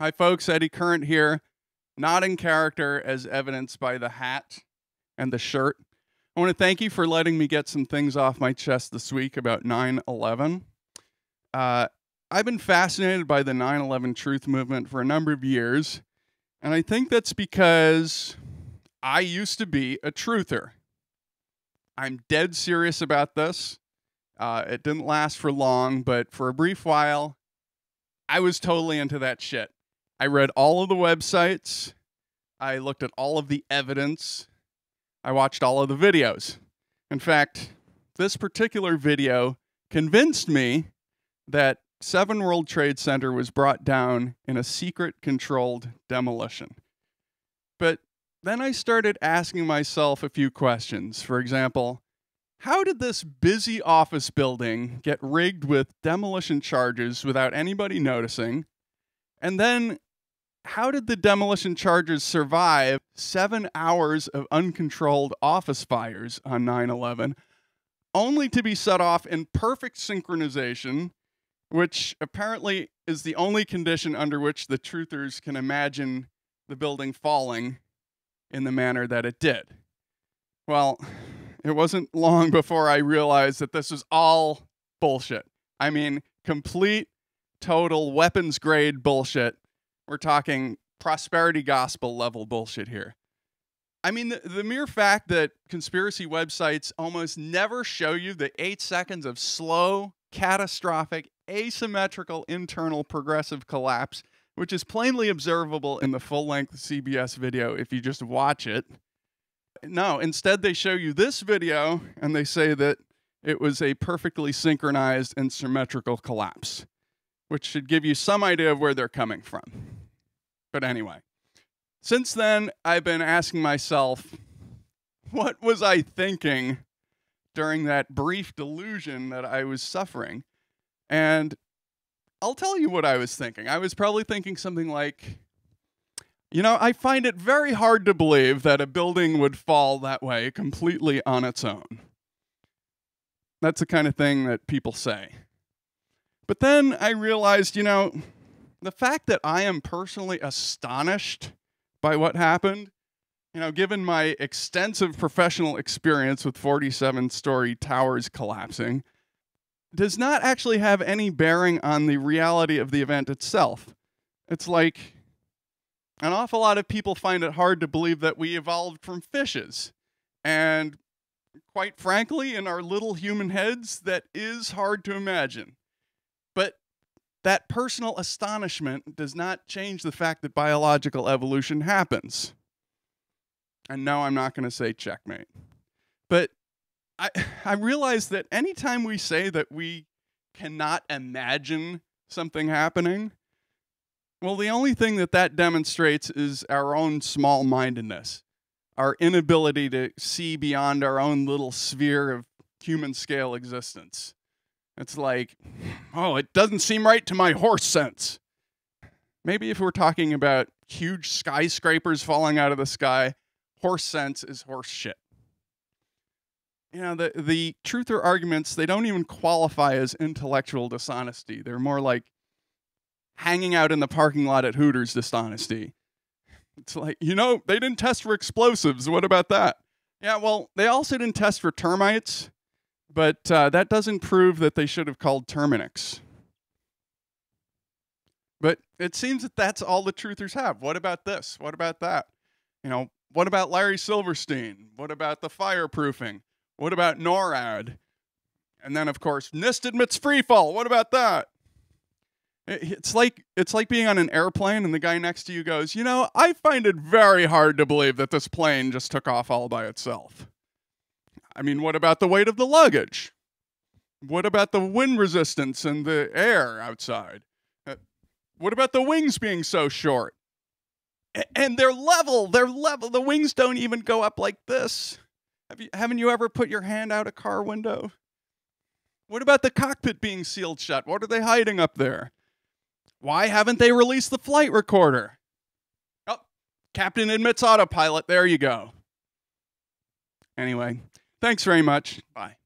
Hi folks, Eddie Current here, not in character as evidenced by the hat and the shirt. I want to thank you for letting me get some things off my chest this week about 9/11. I've been fascinated by the 9/11 truth movement for a number of years, and I think that's because I used to be a truther. I'm dead serious about this. It didn't last for long, but for a brief while, I was totally into that shit. I read all of the websites. I looked at all of the evidence. I watched all of the videos. In fact, this particular video convinced me that 7 World Trade Center was brought down in a secret controlled demolition. But then I started asking myself a few questions. For example, how did this busy office building get rigged with demolition charges without anybody noticing? And then how did the demolition charges survive 7 hours of uncontrolled office fires on 9/11, only to be set off in perfect synchronization, which apparently is the only condition under which the truthers can imagine the building falling in the manner that it did? Well, it wasn't long before I realized that this was all bullshit. I mean, complete, total weapons-grade bullshit. We're talking prosperity gospel level bullshit here. I mean, the mere fact that conspiracy websites almost never show you the 8 seconds of slow, catastrophic, asymmetrical internal progressive collapse, which is plainly observable in the full-length CBS video if you just watch it. No, instead they show you this video and they say that it was a perfectly synchronized and symmetrical collapse, which should give you some idea of where they're coming from. But anyway, since then, I've been asking myself, what was I thinking during that brief delusion that I was suffering? And I'll tell you what I was thinking. I was probably thinking something like, I find it very hard to believe that a building would fall that way completely on its own. That's the kind of thing that people say. But then I realized, the fact that I am personally astonished by what happened, given my extensive professional experience with 47-story towers collapsing, does not actually have any bearing on the reality of the event itself. It's like an awful lot of people find it hard to believe that we evolved from fishes. And quite frankly, in our little human heads, that is hard to imagine. But that personal astonishment does not change the fact that biological evolution happens. And no, I'm not going to say checkmate. But I realize that anytime we say that we cannot imagine something happening, well, the only thing that demonstrates is our own small-mindedness, our inability to see beyond our own little sphere of human-scale existence. It's like, oh, it doesn't seem right to my horse sense. Maybe if we're talking about huge skyscrapers falling out of the sky, horse sense is horse shit. The truther arguments, they don't even qualify as intellectual dishonesty. They're more like hanging out in the parking lot at Hooters dishonesty. It's like, they didn't test for explosives. What about that? Yeah, well, they also didn't test for termites. But that doesn't prove that they should have called Terminix. But it seems that that's all the truthers have. What about this? What about that? What about Larry Silverstein? What about the fireproofing? What about NORAD? And then, of course, NIST admits freefall. What about that? It's like being on an airplane and the guy next to you goes, I find it very hard to believe that this plane just took off all by itself. I mean, what about the weight of the luggage? What about the wind resistance and the air outside? What about the wings being so short? And they're level. The wings don't even go up like this. Haven't you ever put your hand out a car window? What about the cockpit being sealed shut? What are they hiding up there? Why haven't they released the flight recorder? Oh, captain admits autopilot. There you go. Anyway. Thanks very much. Bye.